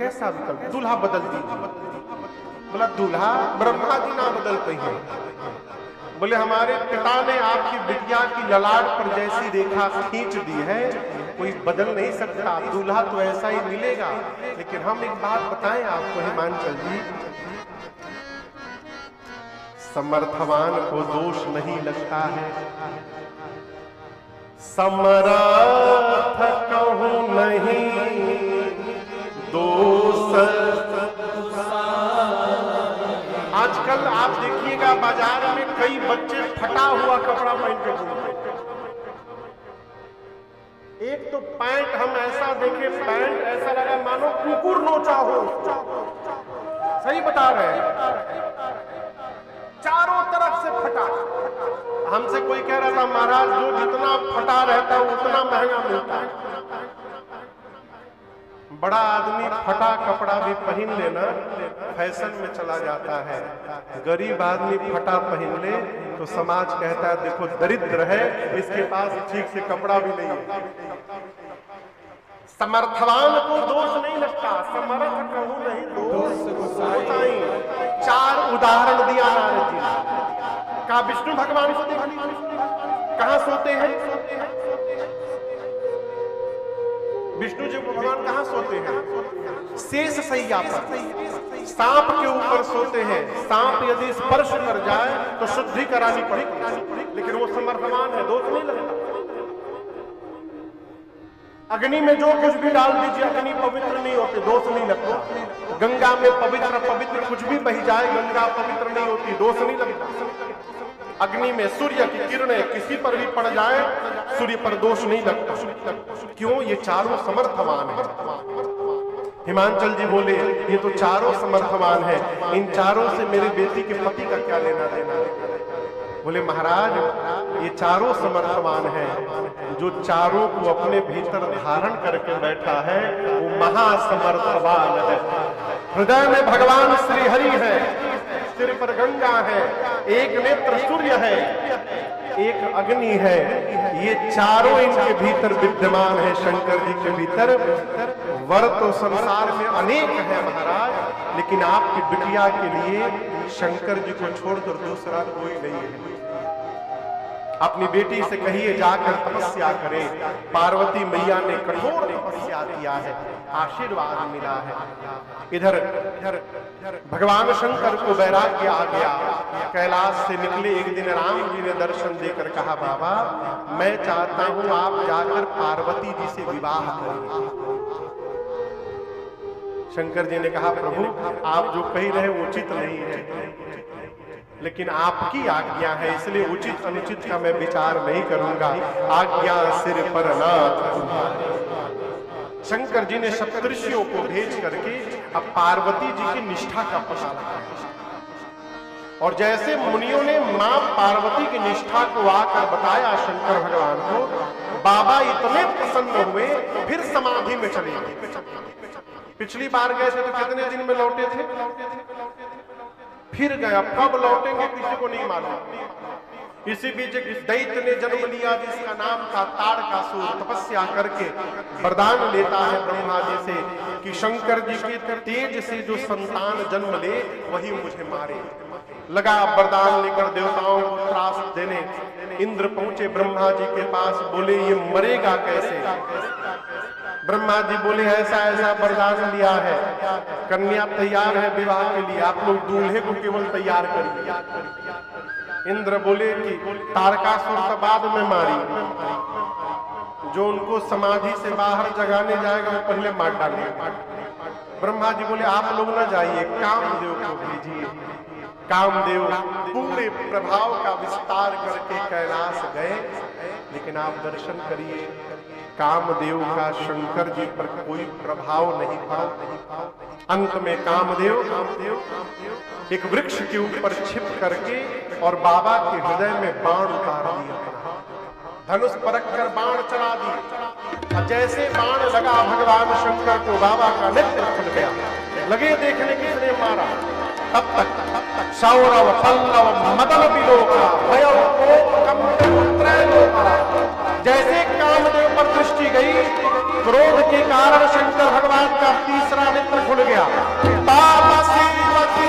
कैसा विकल्प, दूल्हा बदल दीजिए। बोला दूल्हा ब्रह्मा जी ना बदलते हैं। बोले हमारे पिता ने आपकी बिटिया की ललाट पर जैसी रेखा खींच दी है कोई बदल नहीं सकता, दूल्हा तो ऐसा ही मिलेगा। लेकिन हम एक बात बताएं आपको हिमांचल जी, समर्थवान को दोष नहीं लगता है, समर्थ कहूं नहीं दोष। आजकल आप देखिएगा बाजार में कई बच्चे फटा हुआ कपड़ा पहन के घूमते हैं। एक तो पैंट हम ऐसा देखे, पैंट ऐसा लगा मानो कुकुर नोचा हो, सही बता रहे हैं, चारों तरफ से फटा। हमसे कोई कह रहा था महाराज जो जितना फटा रहता है उतना महंगा मिलता है। बड़ा आदमी फटा कपड़ा भी पहन लेना फैशन में चला जाता है, गरीब आदमी फटा पहन ले तो समाज कहता है देखो दरिद्र है, इसके पास ठीक से कपड़ा भी नहीं है। समर्थवान को दोष नहीं लगता, समर्थ कहूं नहीं दोष। चार उदाहरण दिया नारद जी ने। कहा विष्णु भगवान को देख लीजिए कहां सोते हैं, विष्णु जी भगवान कहां सोते हैं, शेष सैया पर, सांप के ऊपर सोते हैं। सांप यदि स्पर्श कर जाए तो शुद्धि करानी पड़ेगी, लेकिन वो समर्थवान है, दोष नहीं लगता। अग्नि में जो कुछ भी डाल दीजिए अग्नि पवित्र नहीं होती, दोष नहीं लगता। गंगा में पवित्र कुछ भी बही जाए गंगा पवित्र नहीं होती, दोष नहीं लगता। अग्नि में सूर्य की किरणें किसी पर भी पड़ जाए सूर्य पर दोष नहीं लगता। क्यों? ये चारों समर्थवान है। हिमांचल जी बोले ये तो चारों समर्थवान है, इन चारों से मेरे बेटी के पति का क्या लेना देना। बोले महाराज ये चारों समर्थवान है, जो चारों को अपने भीतर धारण करके बैठा है वो महासमर्थवान है। हृदय में भगवान श्री हरि है, सिर पर गंगा है, एक नेत्र सूर्य है, एक अग्नि है। ये चारों इनके भीतर विद्यमान है शंकर जी के भीतर। वर तो संसार में अनेक है महाराज, लेकिन आपकी बिटिया के लिए शंकर जी को छोड़कर दूसरा कोई नहीं है। अपनी बेटी से कहिए जाकर तपस्या करे। पार्वती मैया ने कठोर तपस्या किया है, आशीर्वाद मिला है। इधर भगवान शंकर को वैराग्य आ गया, कैलाश से निकले। एक दिन राम जी ने दर्शन देकर कहा बाबा मैं चाहता हूं आप जाकर पार्वती जी से विवाह करें। शंकर जी ने कहा प्रभु आप जो कह रहे उचित नहीं है, लेकिन आपकी आज्ञा है, इसलिए उचित अनुचित का मैं विचार नहीं करूंगा। आज्ञा सिर पर नाथ। शंकर जी ने सप्तऋषियों को भेज करके अब पार्वती जी की निष्ठा का पता लगाया। और जैसे मुनियों ने मां पार्वती की निष्ठा को आकर बताया शंकर भगवान को, बाबा इतने प्रसन्न हुए फिर समाधि में चले गए। पिछली बार गए थे तो कितने दिन में लौटे थे, फिर गया, कब लौटेंगे किसी को नहीं मालूम। इसी बीच दैत्य ने जन्म लिया जिसका नाम था ताड़कासुर। तपस्या करके वरदान लेता है ब्रह्मा जी से कि शंकर जी के तेज से जो संतान जन्म ले वही मुझे मारे। लगा वरदान लेकर देवताओं को त्रास देने। इंद्र पहुंचे ब्रह्मा जी के पास, बोले ये मरेगा कैसे। ब्रह्मा जी बोले ऐसा ऐसा वरदान लिया है, कन्या तैयार है विवाह के लिए, आप लोग दूल्हे को केवल तैयार करिए। इंद्र बोले कि तारकासुर का बाद में मारी, जो उनको समाधि से बाहर जगाने जाएगा वो पहले मार डालेगा। ब्रह्मा जी बोले आप लोग ना जाइए, कामदेव को भेजिए। कामदेव पूरे प्रभाव का विस्तार करके कैलाश गए, लेकिन आप दर्शन करिए कामदेव का शंकर जी पर कोई प्रभाव नहीं पड़ा। अंत में कामदेव एक वृक्ष के ऊपर छिप करके और बाबा के हृदय में बाण उतार दिया, धनुष परख कर बाण चला दिया। जैसे बाण लगा भगवान शंकर को बाबा का नेत्र खुल गया। लगे देखने किसने मारा, तब तक सौरव पल्लव मदन बिलोका भयव को कम त्रैलोका। जैसे कामदेव पर दृष्टि गई, क्रोध के कारण शंकर भगवान का तीसरा नेत्र खुल गया। तापसी मती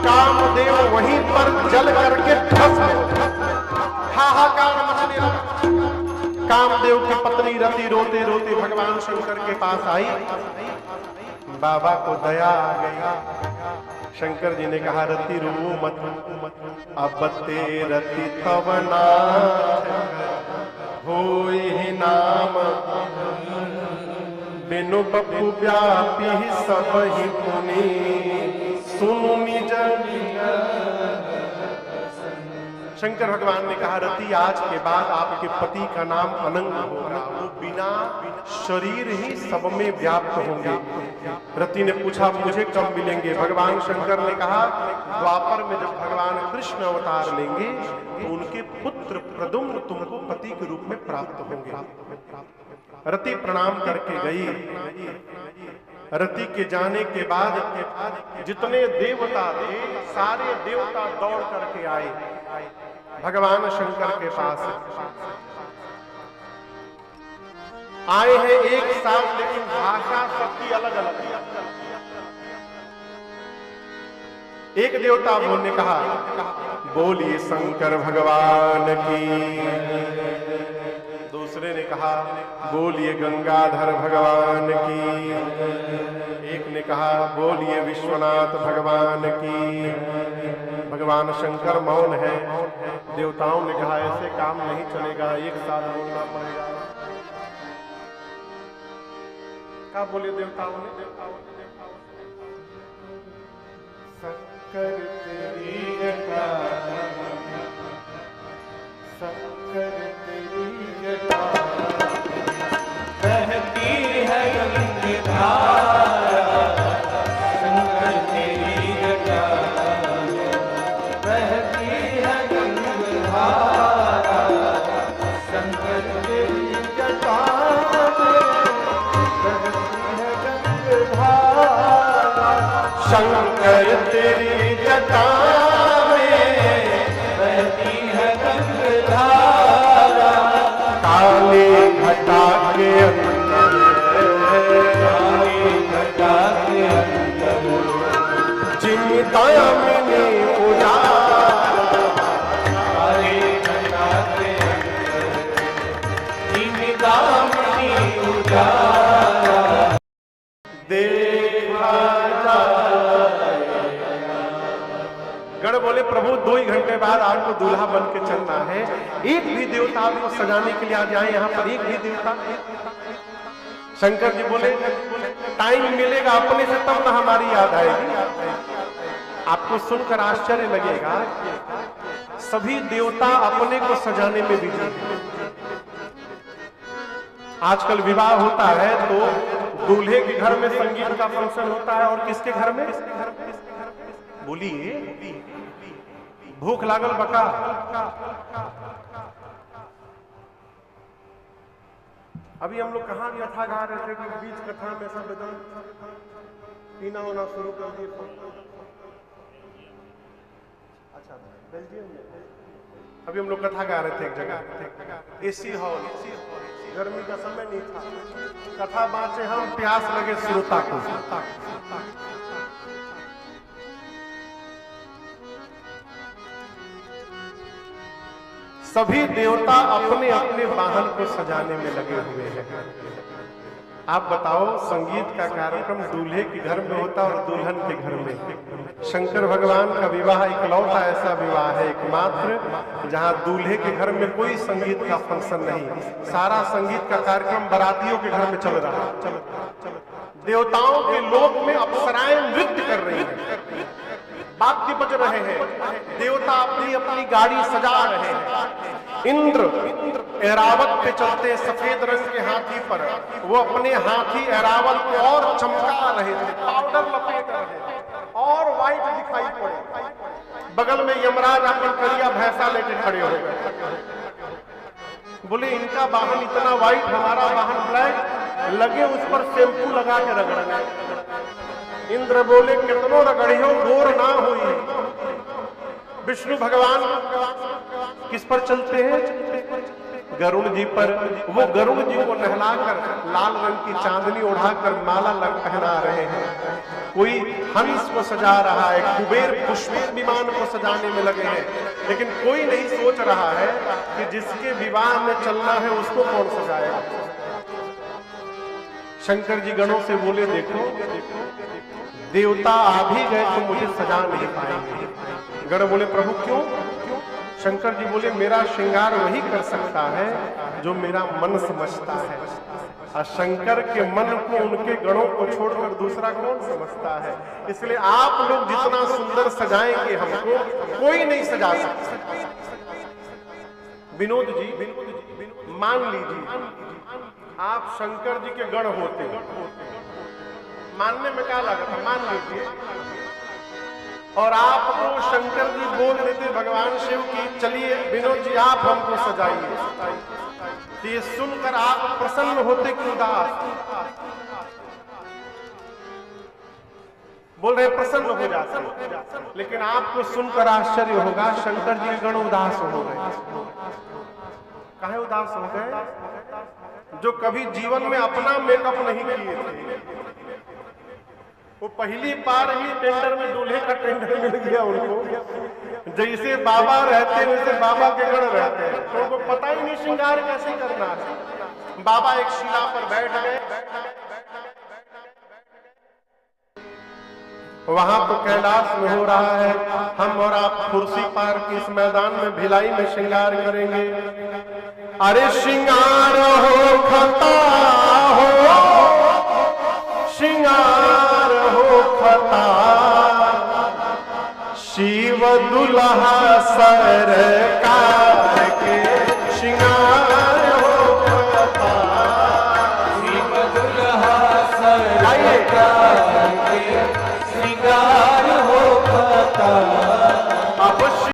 कामदेव वहीं पर जल करके भस्म, हाहाकार मचने लगा। कामदेव की पत्नी रति रोते रोते भगवान शंकर के पास आई। बाबा को दया आ गई। शंकर जी ने कहा, रति रो मत, अब ते रति तव नाथ होई नाम, बिनु बपु व्यापी सब ही पुनि, सुनु निज। शंकर भगवान ने कहा, रति आज के बाद आपके पति का नाम अनंग होगा, वो बिना शरीर ही सब में व्याप्त होंगे। रति ने पूछा, मुझे कब मिलेंगे? भगवान शंकर ने कहा, द्वापर में जब भगवान कृष्ण अवतार लेंगे तो उनके पुत्र प्रद्युम्न तुमको पति के रूप में प्राप्त होंगे। रति प्रणाम करके गई। रति के जाने के बाद जितने देवता थे सारे देवता दौड़ करके आए भगवान शंकर के पास। आए हैं एक साथ, लेकिन भाषा सबकी अलग अलग है। एक देवता बोलने कहा, बोलिए शंकर भगवान की। दूसरे ने कहा, बोलिए गंगाधर भगवान की। एक ने कहा, बोलिए विश्वनाथ भगवान की। भगवान शंकर मौन है। देवताओं ने कहा, ऐसे काम नहीं चलेगा, एक साथ बोलना पड़ेगा। क्या बोले देवताओं ने? शंकर तेरी जटा, शंकर तेरी जटा, बहती है गंगाधारा, शंकर तेरी जटा, बहती है गंगाधारा, शंकर तेरी जटा, बहती है गंगाधारा, शंकर तेरी जटा में बहती है गंगाधारा, काली घटा के अंदर, काली घटा के अंदर, चिंतामणि उजाला, काली घटा के अंदर, चिंतामणि उजाला, देखा जाए। गण बोले, प्रभु 2 ही घंटे बाद आपको दूल्हा बन के चलना है। एक भी देवता आपको सजाने के लिए आ जाए यहाँ पर, एक भी देवता। शंकर जी बोले, टाइम मिलेगा अपने से तब ना हमारी याद आएगी। आपको सुनकर आश्चर्य लगेगा, सभी देवता अपने को सजाने में बिजी हैं। आजकल विवाह होता है तो दूल्हे के घर में संगीत का फंक्शन होता है, और किसके घर में? बोलिए, भूख लागल बका। अभी हम लोग कहाँ कथा गा रहे थे कि बीच कथा में सब एकदम पीना होना शुरू कर दिए। अच्छा, बेल्जियम में अभी हम लोग कथा गा रहे थे एक जगह, एसी हॉल, गर्मी का समय नहीं था। कथा बाँचे हम, प्यास लगे श्रोता को। सभी देवता अपने अपने वाहन को सजाने में लगे हुए हैं। आप बताओ, संगीत का कार्यक्रम दूल्हे के घर में होता और दुल्हन के घर में। शंकर भगवान का विवाह इकलौता ऐसा विवाह है, एकमात्र, जहां दूल्हे के घर में कोई संगीत का फंक्शन नहीं, सारा संगीत का कार्यक्रम बारातियों के घर में चल रहा है। देवताओं के लोक में अप्सराएं नृत्य कर रही हैं, वाद्य बज रहे हैं, देवता अपनी अपनी गाड़ी सजा रहे हैं, इंद्र ऐरावत पे चलते सफेद रंग के हाथी पर, वो अपने हाथी ऐरावत को और चमका रहे थे, पाउडर लपेट रहे थे और व्हाइट दिखाई पड़े। बगल में यमराज अपन करिया भैंसा लेके खड़े हो गए। बोले इनका वाहन इतना व्हाइट, हमारा वाहन ब्लैक, लगे उस पर शैम्पू लगा के रगड़ने। इंद्र बोले कितनो रगड़ियो गोर ना हुई। विष्णु भगवान किस पर चलते हैं? गरुड़ जी पर। वो गरुड़ जी को नहलाकर लाल रंग की चांदनी उड़ाकर माला पहना रहे हैं। कोई हंस को सजा रहा है, कुबेर पुष्पक विमान को सजाने में लगे हैं, लेकिन कोई नहीं सोच रहा है कि जिसके विवाह में चलना है उसको कौन सजाएगा। शंकर जी गणों से बोले देखो देवता आ भी गए तो मुझे सजा नहीं पाएंगे। गण बोले प्रभु क्यों? शंकर जी बोले मेरा श्रृंगार वही कर सकता है जो मेरा मन समझता है, और शंकर के मन को उनके गणों को छोड़कर दूसरा कौन समझता है। इसलिए आप लोग जितना सुंदर सजाएंगे हमको कोई नहीं सजा सकता। विनोद जी मान लीजिए आप शंकर जी के गण होते, मानने में क्या लागत है, मान लीजिए, और आपको शंकर जी बोल देते भगवान शिव की चलिए विनोद जी आप हमको सजाइए, तो ये सुनकर आप प्रसन्न होते कि उदास? बोल रहे प्रसन्न हो जाते, लेकिन आपको सुनकर आश्चर्य होगा शंकर जी के गण उदास हो गए। काहे उदास हो गए? जो कभी जीवन में अपना मेकअप नहीं किए थे, वो पहली बार ही टेंडर में दूल्हे का टेंडर मिल गया उनको। जैसे बाबा रहते हैं वैसे बाबा के गण रहते हैं, तो उनको पता ही नहीं श्रृंगार कैसे करना है। बाबा एक शिला पर बैठ गए, वहां तो कैलाश में हो रहा है, हम और आप कुर्सी पार के इस मैदान में भिलाई में श्रृंगार करेंगे। अरे श्रृंगार हो खता हो, श्रृंगार हो खता, शिव दुल्हा सरकार के श्रृंगार हो खता, शिव दुल्हा सरकार के श्रृंगार हो खता।